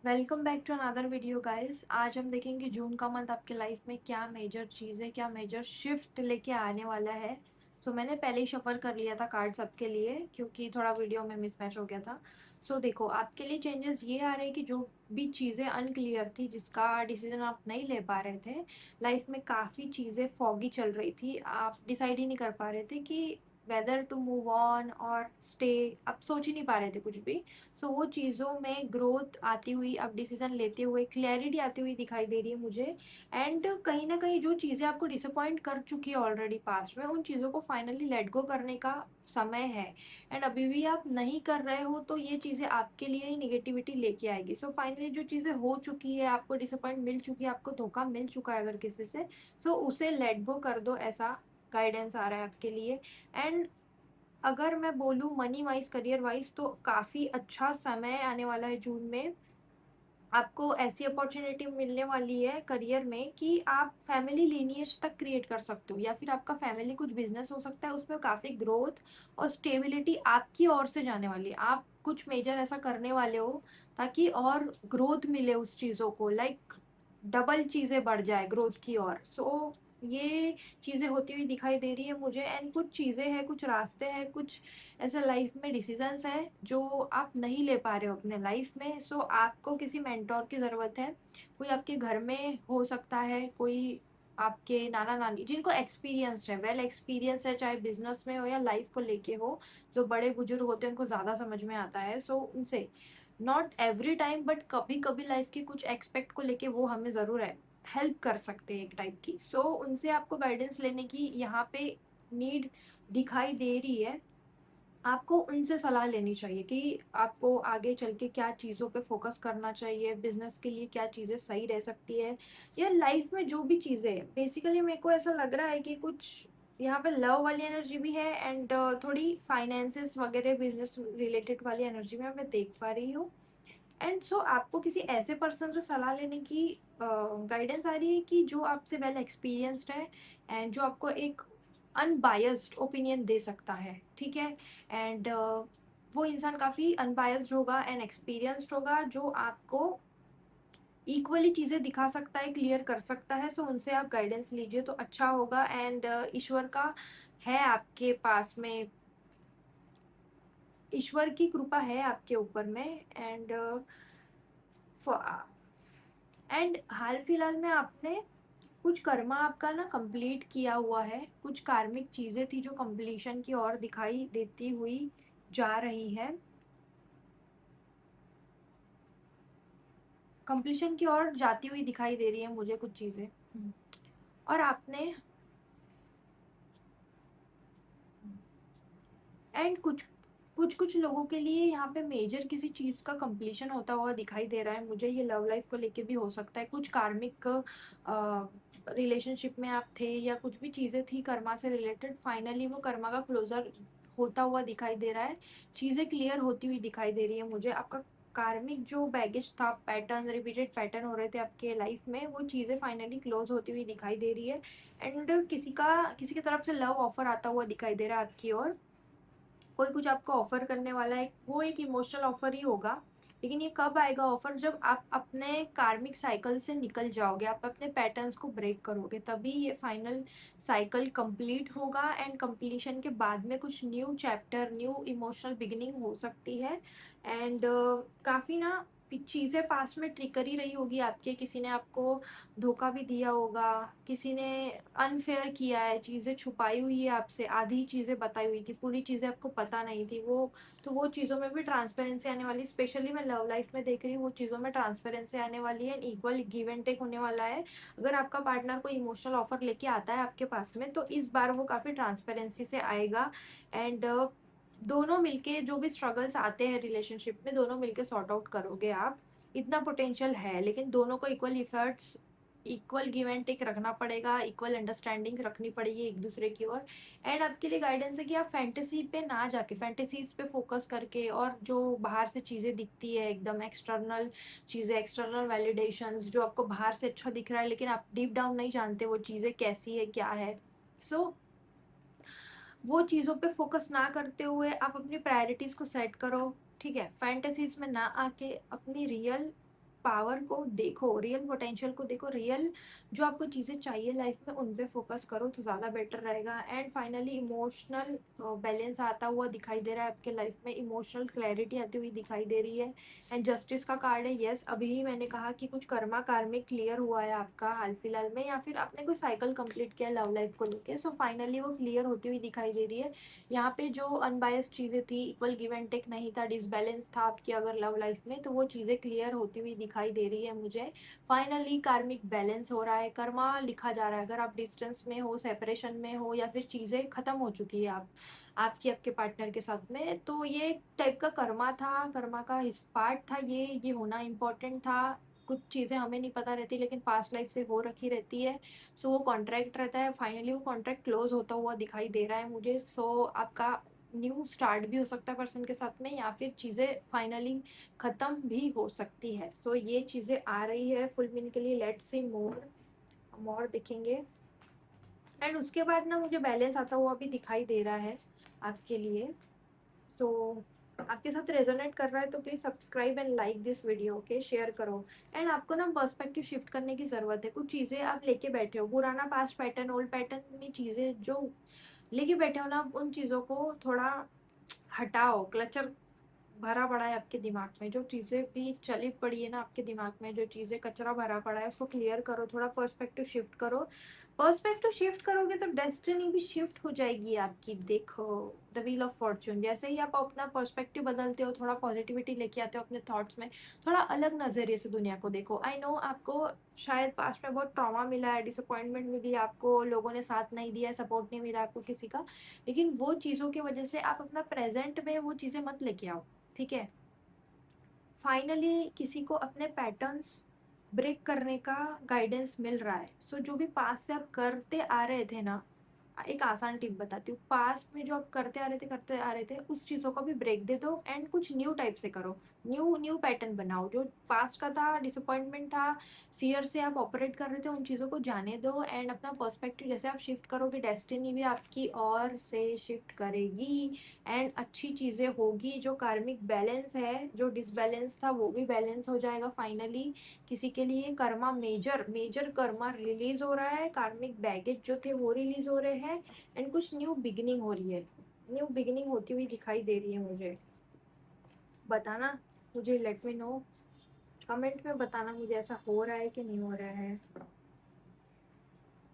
Welcome back to another video guys. आज हम देखेंगे जून का मंथ आपके लाइफ में क्या मेजर चीज़ है, क्या मेजर शिफ्ट लेके आने वाला है। मैंने पहले ही शफर कर लिया था कार्ड सबके लिए क्योंकि थोड़ा वीडियो में मिसमैच हो गया था। देखो आपके लिए चेंजेस ये आ रहे हैं कि जो भी चीज़ें अनक्लियर थी, जिसका डिसीजन आप नहीं ले पा रहे थे, लाइफ में काफ़ी चीज़ें फॉगी चल रही थी, आप डिसाइड ही नहीं कर पा रहे थे कि वेदर टू मूव ऑन और स्टे, आप सोच ही नहीं पा रहे थे कुछ भी। वो चीज़ों में ग्रोथ आती हुई, अब डिसीजन लेते हुए क्लैरिटी आती हुई दिखाई दे रही है मुझे। एंड कहीं ना कहीं जो चीज़ें आपको डिसअपॉइंट कर चुकी है ऑलरेडी पास्ट में, उन चीज़ों को फाइनली लेट गो करने का समय है। एंड अभी भी आप नहीं कर रहे हो तो ये चीज़ें आपके लिए ही निगेटिविटी लेके आएगी। फाइनली जो चीज़ें हो चुकी है, आपको डिसअपॉइंट मिल चुकी है, आपको धोखा मिल चुका है अगर किसी से, उसे लेट गो कर दो, ऐसा गाइडेंस आ रहा है आपके लिए। एंड अगर मैं बोलूँ मनी वाइज, करियर वाइज, तो काफ़ी अच्छा समय आने वाला है जून में। आपको ऐसी अपॉर्चुनिटी मिलने वाली है करियर में कि आप फैमिली लीनिएज तक क्रिएट कर सकते हो, या फिर आपका फैमिली कुछ बिजनेस हो सकता है, उसमें काफ़ी ग्रोथ और स्टेबिलिटी आपकी ओर से जाने वाली है। आप कुछ मेजर ऐसा करने वाले हो ताकि और ग्रोथ मिले उस चीज़ों को, लाइक डबल चीज़ें बढ़ जाए ग्रोथ की ओर। ये चीज़ें होती हुई दिखाई दे रही है मुझे। एंड कुछ चीज़ें हैं, कुछ रास्ते हैं, कुछ ऐसे लाइफ में डिसीजंस हैं जो आप नहीं ले पा रहे हो अपने लाइफ में। आपको किसी मेंटोर की ज़रूरत है। कोई आपके घर में हो सकता है, कोई आपके नाना नानी जिनको एक्सपीरियंस है, वेल एक्सपीरियंस है, चाहे बिजनेस में हो या लाइफ को लेके हो। जो बड़े बुजुर्ग होते हैं उनको ज़्यादा समझ में आता है, उनसे नॉट एवरी टाइम बट कभी कभी लाइफ के कुछ एक्सपेक्ट को लेके वो हमें ज़रूर है हेल्प कर सकते हैं एक टाइप की। उनसे आपको गाइडेंस लेने की यहाँ पे नीड दिखाई दे रही है। आपको उनसे सलाह लेनी चाहिए कि आपको आगे चल के क्या चीज़ों पे फोकस करना चाहिए, बिजनेस के लिए क्या चीज़ें सही रह सकती है, या लाइफ में जो भी चीज़ें हैं। बेसिकली मेरे को ऐसा लग रहा है कि कुछ यहाँ पे लव वाली एनर्जी भी है, एंड थोड़ी फाइनेंसेस वगैरह बिजनेस रिलेटेड वाली एनर्जी में मैं देख पा रही हूँ। एंड आपको किसी ऐसे पर्सन से सलाह लेने की गाइडेंस आ रही है कि जो आपसे वेल एक्सपीरियंस्ड है, एंड जो आपको एक अनबायस्ड ओपिनियन दे सकता है, ठीक है। एंड वो इंसान काफ़ी अनबायस्ड होगा एंड एक्सपीरियंस्ड होगा, जो आपको इक्वली चीज़ें दिखा सकता है, क्लियर कर सकता है। उनसे आप गाइडेंस लीजिए तो अच्छा होगा। एंड ईश्वर का है आपके पास में, ईश्वर की कृपा है आपके ऊपर में। एंड एंड हाल फिलहाल में आपने कुछ कर्मा आपका ना कंप्लीट किया हुआ है, कुछ कार्मिक चीजें थी जो कंप्लीशन की ओर दिखाई देती हुई जा रही है, कंप्लीशन की ओर जाती हुई दिखाई दे रही है मुझे कुछ चीजें। और आपने एंड कुछ कुछ कुछ लोगों के लिए यहाँ पे मेजर किसी चीज का कंप्लीशन होता हुआ दिखाई दे रहा है मुझे। ये लव लाइफ को लेके भी हो सकता है, कुछ कार्मिक रिलेशनशिप में आप थे, या कुछ भी चीजें थी कर्मा से रिलेटेड, फाइनली वो कर्मा का क्लोजर होता हुआ दिखाई दे रहा है। चीजें क्लियर होती हुई दिखाई दे रही है मुझे। आपका कार्मिक जो बैगेज था, पैटर्न, रिपीटेड पैटर्न हो रहे थे आपके लाइफ में, वो चीजें फाइनली क्लोज होती हुई दिखाई दे रही है। एंड किसी की तरफ से लव ऑफर आता हुआ दिखाई दे रहा है आपकी ओर। कोई कुछ आपको ऑफर करने वाला है, वो एक इमोशनल ऑफर ही होगा। लेकिन ये कब आएगा ऑफर, जब आप अपने कार्मिक साइकिल से निकल जाओगे, आप अपने पैटर्न्स को ब्रेक करोगे, तभी ये फाइनल साइकिल कंप्लीट होगा। एंड कंप्लीशन के बाद में कुछ new chapter, new emotional beginning हो सकती है। एंड काफ़ी ना चीज़ें पास में ट्रिकरी रही होगी आपके, किसी ने आपको धोखा भी दिया होगा, किसी ने अनफेयर किया है, चीज़ें छुपाई हुई है आपसे, आधी चीज़ें बताई हुई थी, पूरी चीज़ें आपको पता नहीं थी। वो चीज़ों में भी ट्रांसपेरेंसी आने वाली, स्पेशली मैं लव लाइफ में देख रही हूँ, वो चीज़ों में ट्रांसपेरेंसी आने वाली है, इक्वल गिव एंड टेक होने वाला है। अगर आपका पार्टनर कोई इमोशनल ऑफर लेके आता है आपके पास में, तो इस बार वो काफ़ी ट्रांसपेरेंसी से आएगा। एंड दोनों मिलके जो भी स्ट्रगल्स आते हैं रिलेशनशिप में, दोनों मिलके सॉर्ट आउट करोगे आप। इतना पोटेंशियल है, लेकिन दोनों को equal efforts, equal give and take रखना पड़ेगा, इक्वल अंडरस्टैंडिंग रखनी पड़ेगी एक दूसरे की ओर। एंड आपके लिए गाइडेंस है कि आप फैंटेसी पे ना जाके, फैंटेसीज पे फोकस करके, और जो बाहर से चीज़ें दिखती है एकदम एक्सटर्नल चीज़ें, एक्सटर्नल वैलिडेशंस, जो आपको बाहर से अच्छा दिख रहा है लेकिन आप डीप डाउन नहीं जानते वो चीज़ें कैसी है, क्या है। सो वो चीज़ों पे फोकस ना करते हुए आप अपनी प्रायोरिटीज़ को सेट करो, ठीक है। फैंटेसीज में ना आके अपनी रियल पावर को देखो, रियल पोटेंशियल को देखो, रियल जो आपको चीज़ें चाहिए लाइफ में उन पे फोकस करो तो ज़्यादा बेटर रहेगा। एंड फाइनली इमोशनल बैलेंस आता हुआ दिखाई दे रहा है आपके लाइफ में, इमोशनल क्लैरिटी आती हुई दिखाई दे रही है। एंड जस्टिस का कार्ड है। यस, अभी ही मैंने कहा कि कुछ कर्मा कार्मिक क्लियर हुआ है आपका हाल फिलहाल में, या फिर आपने कोई साइकिल कंप्लीट किया लव लाइफ को लेके, सो फाइनली वो क्लियर होती हुई दिखाई दे रही है। यहाँ पे जो अनबायस्ड चीज़ें थी, इक्वल गिव एंड टेक नहीं था, डिसबैलेंस था आपकी अगर लव लाइफ में, तो वो चीज़ें क्लियर होती हुई दिखाई दे रही है मुझे। फाइनली कार्मिक बैलेंस हो रहा है, कर्मा लिखा जा रहा है। अगर आप डिस्टेंस में हो, सेपरेशन में हो, या फिर चीज़ें खत्म हो चुकी है आपकी आपके पार्टनर के साथ में, तो ये एक टाइप का कर्मा था, कर्मा का इस पार्ट था, ये होना इम्पोर्टेंट था। कुछ चीज़ें हमें नहीं पता रहती लेकिन पास्ट लाइफ से हो रखी रहती है। सो वो कॉन्ट्रैक्ट रहता है, फाइनली वो कॉन्ट्रैक्ट क्लोज होता हुआ दिखाई दे रहा है मुझे। सो आपका न्यू स्टार्ट भी हो सकता है पर्सन के साथ में, या फिर चीज़ें फाइनली ख़त्म भी हो सकती है। सो ये चीज़ें आ रही है फुल मीन के लिए। लेट्स सी मोर, मोर दिखेंगे। एंड उसके बाद ना मुझे बैलेंस आता हुआ भी दिखाई दे रहा है आपके लिए। सो आपके साथ रेजोनेट कर रहा है तो please subscribe and like this video, okay, share करो। एंड आपको ना पर्सपेक्टिव शिफ्ट करने की ज़रूरत है। कुछ चीज़ें आप लेके बैठे हो, पुराना पास्ट पैटर्न, ओल्ड पैटर्न में चीज़ें जो लेके बैठे हो ना, आप उन चीज़ों को थोड़ा हटाओ। क्लचर भरा पड़ा है आपके दिमाग में, जो चीज़ें भी चली पड़ी है ना आपके दिमाग में, जो चीज़ें कचरा भरा पड़ा है उसको क्लियर करो, थोड़ा पर्सपेक्टिव शिफ्ट करो। पर्सपेक्टिव शिफ्ट करोगे तो डेस्टिनी भी शिफ्ट हो जाएगी आपकी। देखो, द व्हील ऑफ फॉर्च्यून, जैसे ही आप अपना पर्सपेक्टिव बदलते हो, थोड़ा पॉजिटिविटी लेके आते हो अपने थॉट्स में, थोड़ा अलग नज़रिए से दुनिया को देखो। आई नो आपको शायद पास्ट में बहुत ट्रॉमा मिला है, डिसअपॉइंटमेंट मिली है आपको, लोगों ने साथ नहीं दिया, सपोर्ट नहीं मिला आपको किसी का, लेकिन वो चीज़ों की वजह से आप अपना प्रेजेंट में वो चीज़ें मत लेके आओ, ठीक है। फाइनली किसी को अपने पैटर्न्स ब्रेक करने का गाइडेंस मिल रहा है। सो जो भी पास से आप करते आ रहे थे ना, एक आसान टिप बताती हूँ। पास्ट में जो आप करते आ रहे थे उस चीज़ों को भी ब्रेक दे दो एंड कुछ न्यू टाइप से करो। न्यू न्यू पैटर्न बनाओ। जो पास्ट का था, डिसअपॉइंटमेंट था, फियर से आप ऑपरेट कर रहे थे, उन चीज़ों को जाने दो। एंड अपना पर्सपेक्टिव जैसे आप शिफ्ट करोगे, डेस्टिनी भी आपकी ओर से शिफ्ट करेगी एंड अच्छी चीज़ें होगी। जो कार्मिक बैलेंस है, जो डिसबैलेंस था, वो भी बैलेंस हो जाएगा फाइनली। किसी के लिए karma, major major karma release हो रहा है, कार्मिक बैगेज जो थे वो रिलीज हो रहे हैं एंड कुछ न्यू बिगिनिंग हो रही है, न्यू बिगिनिंग होती हुई दिखाई दे रही है मुझे। बताना मुझे, लेट मी नो, कमेंट में बताना मुझे ऐसा हो रहा है कि नहीं हो रहा है।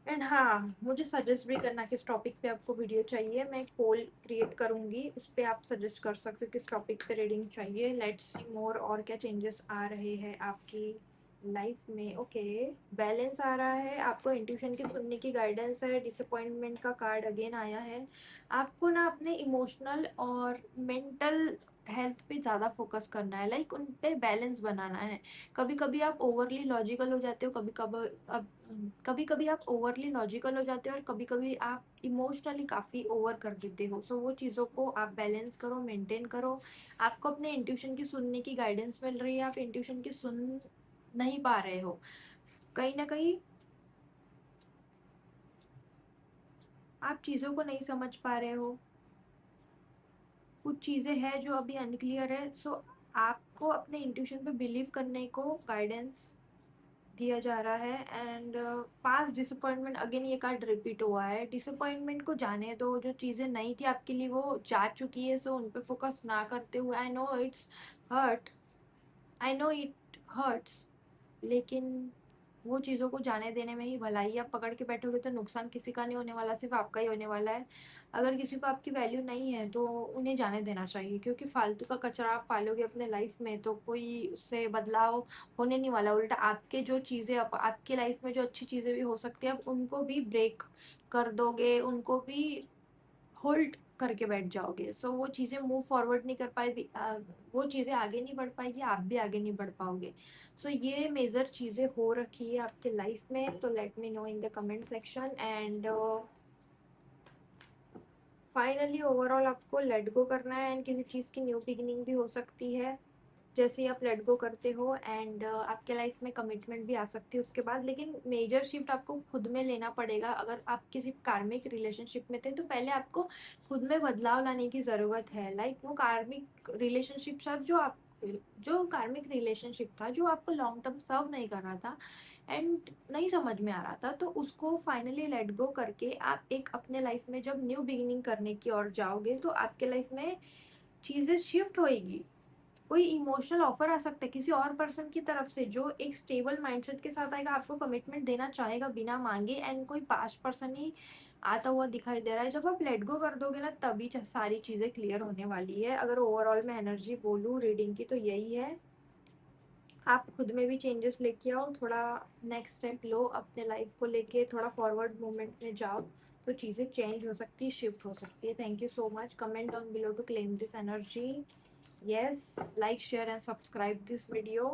एंड हाँ, मुझे सजेस्ट भी करना किस टॉपिक पे आपको वीडियो चाहिए। मैं एक पोल क्रिएट करूँगी, उस पर आप सजेस्ट कर सकते हो किस टॉपिक पे रीडिंग चाहिए। लेट्स सी मोर, और क्या चेंजेस आ रहे हैं आपकी लाइफ में। ओके, बैलेंस आ रहा है, आपको इंट्यूशन की सुनने की गाइडेंस है, डिसअपॉइंटमेंट का कार्ड अगेन आया है। आपको ना अपने इमोशनल और मेंटल हेल्थ पे ज़्यादा फोकस करना है, लाइक उन पे बैलेंस बनाना है। कभी कभी आप ओवरली लॉजिकल हो जाते हो, कभी कभी आप ओवरली लॉजिकल हो जाते हो, और कभी कभी आप इमोशनली काफ़ी ओवर कर देते हो। सो वो चीज़ों को आप बैलेंस करो, मेंटेन करो। आपको अपने इंट्यूशन की सुनने की गाइडेंस मिल रही है, आप इंट्यूशन की सुन नहीं पा रहे हो कहीं ना कहीं, आप चीज़ों को नहीं समझ पा रहे हो, कुछ चीज़ें हैं जो अभी अनक्लियर है। सो आपको अपने इंट्यूशन पे बिलीव करने को गाइडेंस दिया जा रहा है। एंड पास्ट डिसअपॉइंटमेंट, अगेन ये कार्ड रिपीट हुआ है। डिसअपॉइंटमेंट को जाने दो, जो चीज़ें नहीं थी आपके लिए वो जा चुकी है, सो उन पे फोकस ना करते हुए, I know it's hurt, I know it hurts, लेकिन वो चीज़ों को जाने देने में ही भलाई है। आप पकड़ के बैठोगे तो नुकसान किसी का नहीं होने वाला, सिर्फ आपका ही होने वाला है। अगर किसी को आपकी वैल्यू नहीं है तो उन्हें जाने देना चाहिए, क्योंकि फालतू का कचरा आप पालोगे अपने लाइफ में तो कोई उससे बदलाव होने नहीं वाला। उल्टा आपके जो चीज़ें आपके लाइफ में जो अच्छी चीज़ें भी हो सकती है, आप उनको भी ब्रेक कर दोगे, उनको भी होल्ड करके बैठ जाओगे। सो वो चीज़ें मूव फॉरवर्ड नहीं कर पाएगी, वो चीज़ें आगे नहीं बढ़ पाएगी, आप भी आगे नहीं बढ़ पाओगे। सो ये मेजर चीज़ें हो रखी है आपके लाइफ में, तो let me know in the comment section. And finally overall आपको लेट गो करना है, एंड किसी चीज़ की न्यू बिगिनिंग भी हो सकती है जैसे ही आप लेट गो करते हो। एंड आपके लाइफ में कमिटमेंट भी आ सकती है उसके बाद, लेकिन मेजर शिफ्ट आपको खुद में लेना पड़ेगा। अगर आप किसी कार्मिक रिलेशनशिप में थे तो पहले आपको खुद में बदलाव लाने की ज़रूरत है। लाइक वो कार्मिक रिलेशनशिप साथ जो आप जो कार्मिक रिलेशनशिप था जो आपको लॉन्ग टर्म सर्व नहीं कर रहा था एंड नहीं समझ में आ रहा था, तो उसको फाइनली लेट गो करके आप एक अपने लाइफ में जब न्यू बिगिनिंग करने की ओर जाओगे तो आपके लाइफ में चीज़ें शिफ्ट होएगी। कोई इमोशनल ऑफर आ सकता है किसी और पर्सन की तरफ से जो एक स्टेबल माइंडसेट के साथ आएगा, आपको कमिटमेंट देना चाहेगा बिना मांगे, एंड कोई पास्ट पर्सन ही आता हुआ दिखाई दे रहा है। जब आप लेट गो कर दोगे ना तभी सारी चीज़ें क्लियर होने वाली है। अगर ओवरऑल मैं एनर्जी बोलूँ रीडिंग की तो यही है। आप खुद में भी चेंजेस लेके आओ, थोड़ा नेक्स्ट स्टेप लो अपने लाइफ को लेके, थोड़ा फॉरवर्ड मूवमेंट में जाओ तो चीज़ें चेंज हो सकती है, शिफ्ट हो सकती है। Thank you so much. Comment down below to claim this energy. Yes, like, share and subscribe this video.